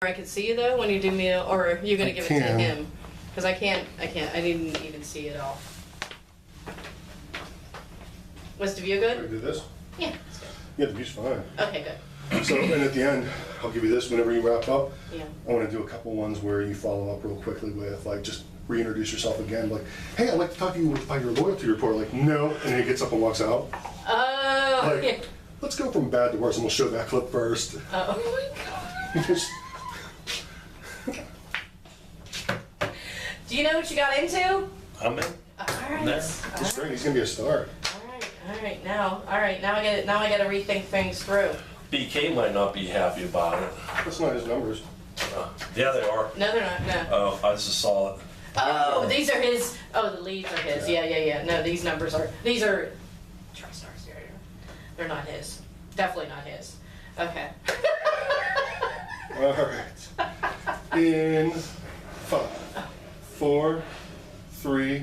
I could see you though when you do me, or are you gonna give it to can. him? Because I can't, I didn't even see it all. Was the view Can I good? do this? Yeah, it's good. Yeah, the view's fine. Okay, good. So, and at the end, I'll give you this whenever you wrap up. Yeah. I want to do a couple ones where you follow up real quickly with, like, just reintroduce yourself again. Like, hey, I'd like to talk to you about your loyalty report. Like, no. And then he gets up and walks out. Oh, Like, yeah. let's go from bad to worse, and we'll show that clip first. Oh my God. Do you know what you got into? I'm in. All right. There. He's great. He's gonna be a star. All right. Now I get it. Now I got to rethink things through. BK might not be happy about it. That's not his numbers. Yeah, they are. No, they're not. No. Oh, I just saw it. Oh, these are his. Oh, the leads are his. Yeah. No, these numbers are. These are. TriStar Stereo. They're not his. Definitely not his. Okay. All right. In 5, 4, 3,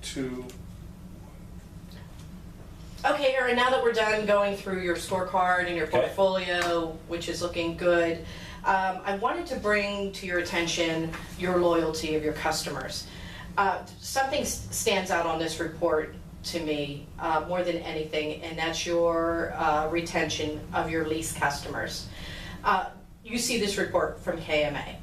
2. Okay, Erin, now that we're done going through your scorecard and your Okay. portfolio, which is looking good, I wanted to bring to your attention your loyalty of your customers. Something stands out on this report to me more than anything, and that's your retention of your lease customers. You see this report from KMA.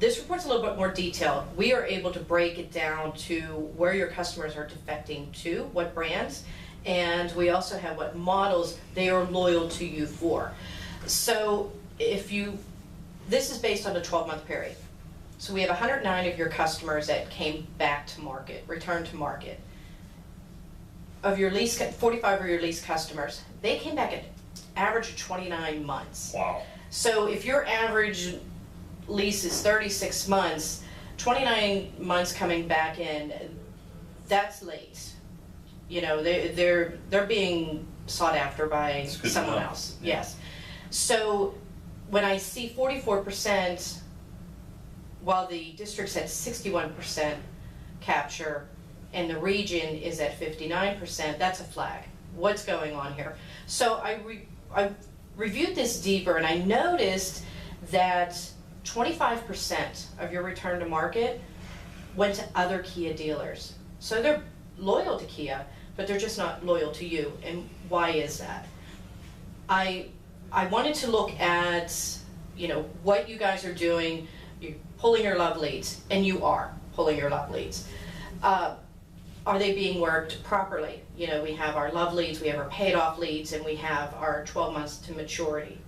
This report's a little bit more detailed. We are able to break it down to where your customers are defecting to, what brands, and we also have what models they are loyal to you for. So this is based on a 12-month period. So we have 109 of your customers that came back to market, returned to market. Of your lease, 45 of your lease customers, they came back at average of 29 months. Wow. So if your average lease is 36 months, 29 months coming back in, that's late. You know, they're being sought after by That's good to someone know. else. Yeah. Yes. So when I see 44%, while the district's at 61% capture, and the region is at 59%, that's a flag. What's going on here? So I reviewed this deeper, and I noticed that 25% of your return to market went to other Kia dealers. So they're loyal to Kia, but they're just not loyal to you. And why is that? I wanted to look at, what you guys are doing. You're pulling your love leads, and you are pulling your love leads. Are they being worked properly? We have our love leads, we have our paid off leads, and we have our 12 months to maturity.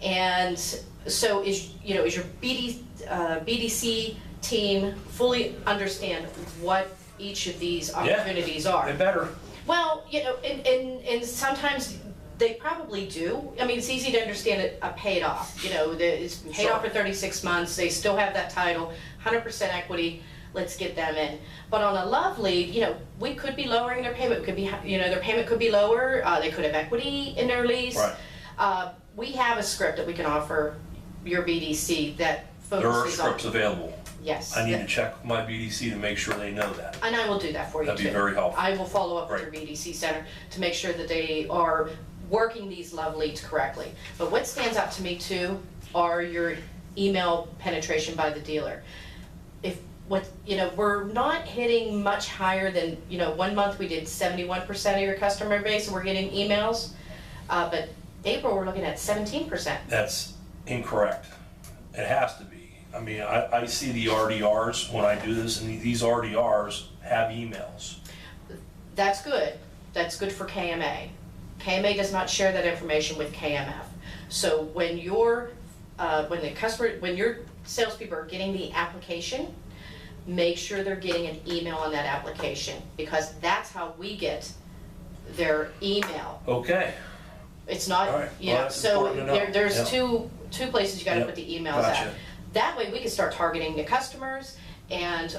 And so is your BDC team fully understand what each of these opportunities They are? better. Well, and sometimes they probably do. I mean, it's easy to understand a paid off. It's paid Sure. off for 36 months. They still have that title, 100% equity. Let's get them in. But on a love lead, we could be lowering their payment. Could be, their payment could be lower. They could have equity in their lease. Right. We have a script that we can offer your BDC that There are focuses on. scripts available. Yes. I need to check with my BDC to make sure they know that. And I will do that for you too. That'd be very helpful. I will follow up with Right. your BDC center to make sure that they are working these love leads correctly. But what stands out to me too are your email penetration by the dealer. We're not hitting much higher than, 1 month we did 71% of your customer base, we're getting emails. But April, we're looking at 17%. That's incorrect. It has to be. I mean, I see the RDRs when I do this, and these RDRs have emails. That's good. That's good for KMA. KMA does not share that information with KMF. So when your salespeople are getting the application, make sure they're getting an email on that application, because that's how we get their email. Okay. It's not, All right. Well, that's so important to know. there's Yep. two places you gotta Yep. put the emails Gotcha. at. That way we can start targeting the customers, and,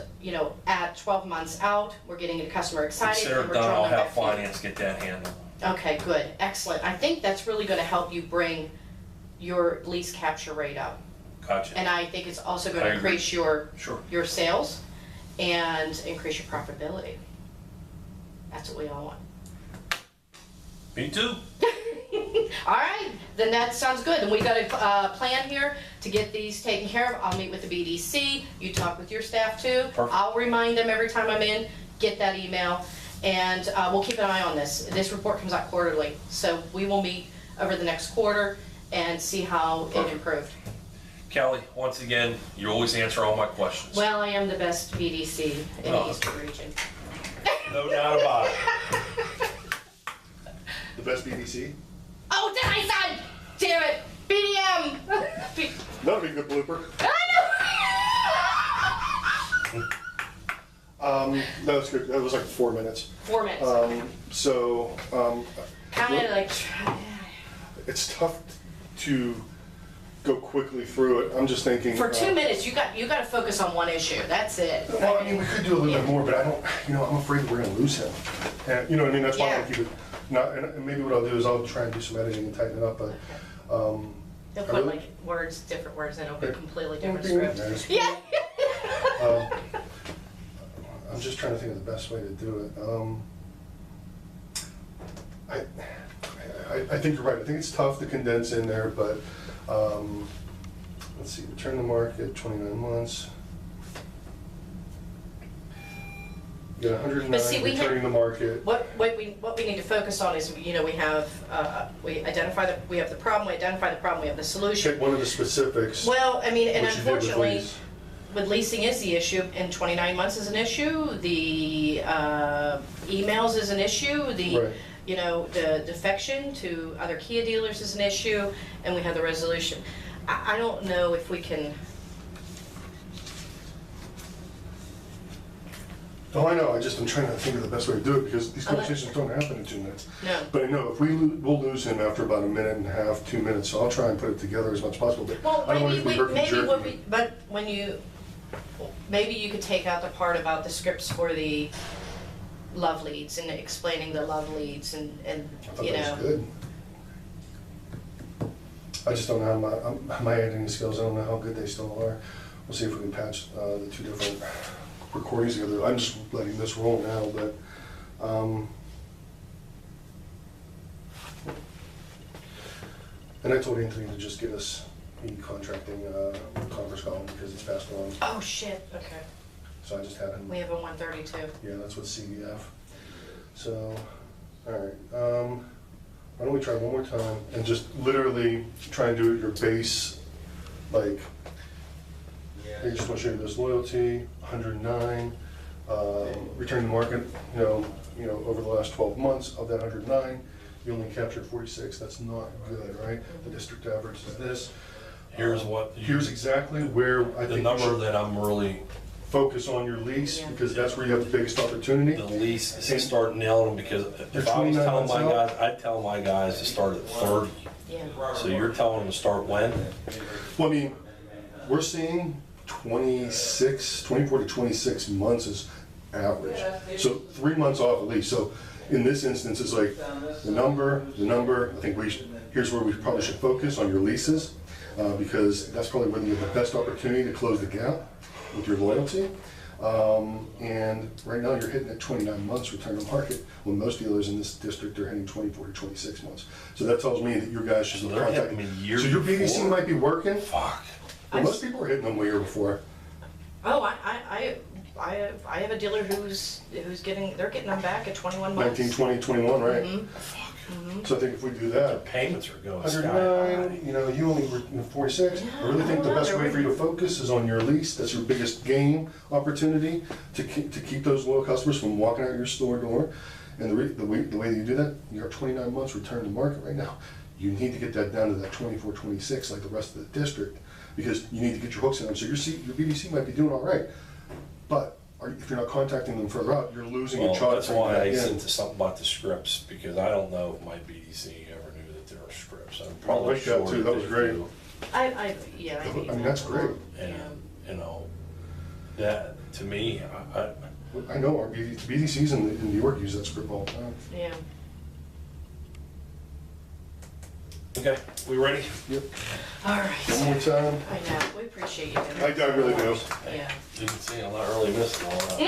at 12 months out, we're getting the customer excited. Consider and it we're done. I'll drawing them have back in. finance get that handled. Okay, good, excellent. I think that's really gonna help you bring your lease capture rate up. Gotcha. And I think it's also I gonna agree. increase your Sure. sales and increase your profitability. That's what we all want. Me too. All right, then that sounds good. And we got a plan here to get these taken care of. I'll meet with the BDC. You talk with your staff too. Perfect. I'll remind them every time I'm in, get that email. And we'll keep an eye on this. This report comes out quarterly. So we will meet over the next quarter and see how it improved. Kelly, once again, you always answer all my questions. Well, I am the best BDC in the Eastern region. No doubt about it. The best BDC? Oh, did I say? Damn it, BDM. That'll be a good blooper. That was good. That was like 4 minutes. 4 minutes. Kind of like. It's tough to go quickly through it. I'm just thinking. For 2 minutes, you got to focus on one issue. That's it. Well, I mean, we could do a little bit more, but I don't. I'm afraid we're going to lose him. And you know what I mean? That's why I Yeah. want to keep it. Not. And maybe what I'll do is I'll try and do some editing and tighten it up. But They'll put like words, different words, and it'll be completely different Nice. script. Yeah. I'm just trying to think of the best way to do it. I think you're right. I think it's tough to condense in there, but let's see. Return to market, 29 months. You got 109 But see, we returning to market. What we need to focus on is, we have we have the problem, we identify the problem, we have the solution. Check one of the specifics. Well, I mean, and what you did with unfortunately, lease. with leasing is the issue, and 29 months is an issue. The emails is an issue. The Right. the defection to other Kia dealers is an issue, and we have the resolution. I don't know if we can. Oh, I know. I'm trying to think of the best way to do it because these I'll let- conversations don't happen in 2 minutes. No. But I know if we'll lose him after about a minute and a half, 2 minutes. So I'll try and put it together as much as possible. But Well, I don't want it to be but when maybe you could take out the part about the scripts for the love leads and explaining the love leads and I thought that was good. I just don't know how my editing skills. I don't know how good they still are. We'll see if we can patch the 2 different recordings together. I'm just letting this roll now, but and I told Anthony to just get us the contracting conference call because it's passed on. Oh shit, okay. So I just had him. We have a 132. Yeah, that's with CVF. So, all right. Why don't we try one more time and just literally try and do your base, like, I just want to show you this loyalty, 109, return to market, over the last 12 months of that 109, you only captured 46. That's not good, right? The district average is this. Here's exactly where I The think number you should that I'm really, focus on your lease Yeah. because that's where you have the biggest opportunity. the least, is start nailing them, because if I was 29 telling my months out? guys, I'd tell my guys to start at 30. Yeah. So you're telling them to start when? Well, I mean, we're seeing 24 to 26 months is average. So 3 months off at least. So in this instance, it's like the number. I think here's where we probably should focus on your leases because that's probably where you have the best opportunity to close the gap with your loyalty. And right now you're hitting at 29 months return to market when most dealers in this district are hitting 24 to 26 months. So that tells me that your guys should So be they're contacting. hitting a year So your BDC before? might be working. Fuck. Well, most people are hitting them a year before. Oh, I have a dealer they're getting them back at 21 months. 19, 20, 21, right? Mm-hmm. So I think if we do that, Payments are going sky 109, high. you only were 46. I really think the best way for you to focus is on your lease. That's your biggest gain opportunity to keep those loyal customers from walking out your store door. And the way that you do that, you're at 29 months return to market right now. You need to get that down to that 24, 26 like the rest of the district because you need to get your hooks in them. So your BDC might be doing all right, but if you're not contacting them further out, you're losing a Well, charge. that's why I sent something about the scripts, because I don't know if my BDC ever knew that there were scripts. I'm I probably like sure that too. That was they great. do. I mean, that's great. And, Yeah. that, to me, I know our BDCs in New York use that script all the time. Yeah. okay, we ready? Yep. All One right. more time. I know. We appreciate you. I really do. Yeah. You can see I'm not really missing all that.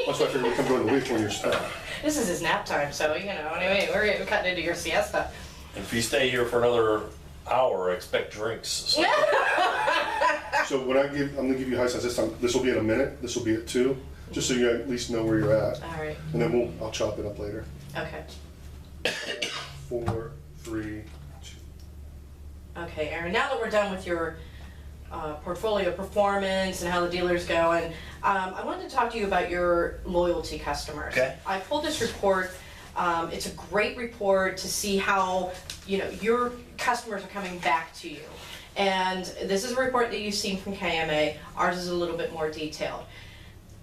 That's why I figured we'd come during the week when you're stuck. This is his nap time, so anyway, we're cutting into your siesta. And If you stay here for another hour, expect drinks. So- So when I'm gonna give you high signs this time, this will be at a minute, this will be at 2, just so you at least know where you're at. All right, And then I'll chop it up later. okay. 4, 3, 2. Okay, Aaron, now that we're done with your portfolio performance and how the dealer's going, I wanted to talk to you about your loyalty customers. Okay. I pulled this report. It's a great report to see how, your customers are coming back to you. And this is a report that you've seen from KMA. Ours is a little bit more detailed.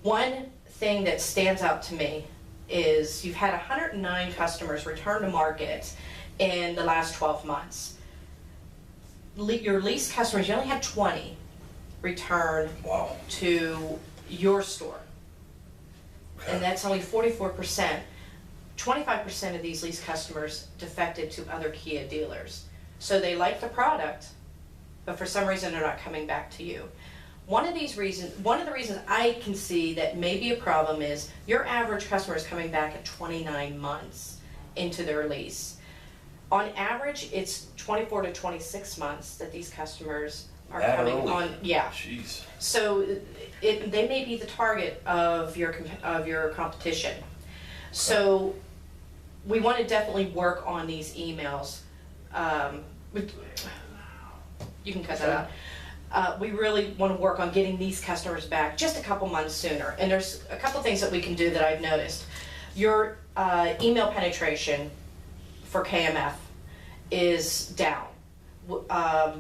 One thing that stands out to me is you've had 109 customers return to market in the last 12 months. Your lease customers, you only had 20 return Wow. to your store. And that's only 44%. 25% of these lease customers defected to other Kia dealers. So they like the product, but for some reason they're not coming back to you. One of the reasons I can see that may be a problem is your average customer is coming back at 29 months into their lease. On average, it's 24 to 26 months that these customers are That coming early? on. Yeah. Jeez. So they may be the target of your competition. So we want to definitely work on these emails. You can cut that out. We really want to work on getting these customers back just a couple months sooner. And there's a couple things that we can do that I've noticed. Your email penetration for KMF is down.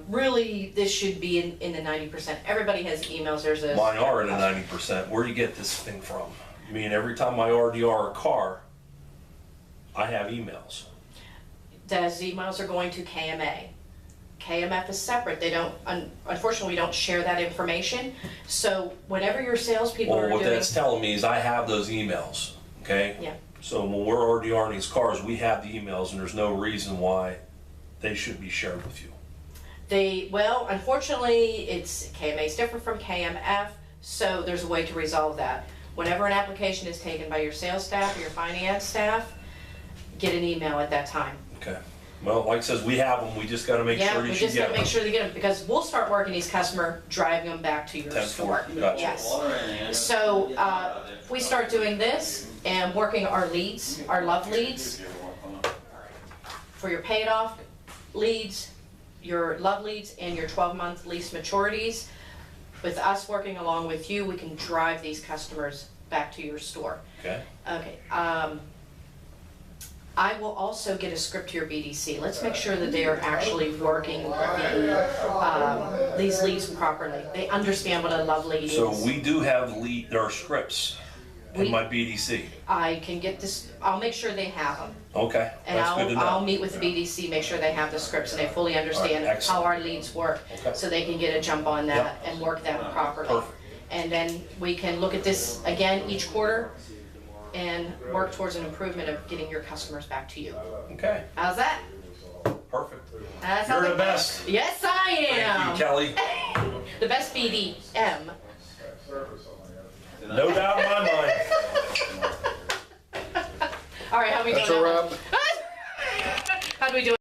Really, this should be in the 90%. Everybody has emails. Mine are in the 90%. Where do you get this thing from? I mean, every time I RDR a car, I have emails. Those emails are going to KMA. KMF is separate. They don't, unfortunately, we don't share that information. So whenever your salespeople Well, are what doing, that's telling me is I have those emails, okay? Yeah. So when we're RDRing these cars, we have the emails, and there's no reason why they should be shared with you. well, unfortunately, KMA is different from KMF, so there's a way to resolve that. Whenever an application is taken by your sales staff or your finance staff, get an email at that time. Okay. Well, like it says, we have them. We just got to make Yeah, sure we you should just gotta get make them. sure they get them, because we'll start working these customers, driving them back to your 10-4, store. gotcha. Yes. So, if we start doing this and working our leads, our love leads, for your paid off leads, your love leads, and your 12-month lease maturities, with us working along with you, we can drive these customers back to your store. Okay. Okay, I will also get a script to your BDC. Let's make sure that they are actually working these leads properly. They understand what a love lead is. So we do have there are scripts in my BDC. I can get this, I'll make sure they have them. Okay, And that's good to I'll know. meet with the BDC, make sure they have the scripts and they fully understand All right, excellent. how our leads work. Okay. So they can get a jump on that and work them properly. Perfect. And then we can look at this again each quarter and work towards an improvement of getting your customers back to you. Okay, How's that? perfect. That's You're how the best. Yes, I am. Thank you, Kelly. The best BDM. No doubt in my mind. All right, how we doing? That's a wrap. How do we do?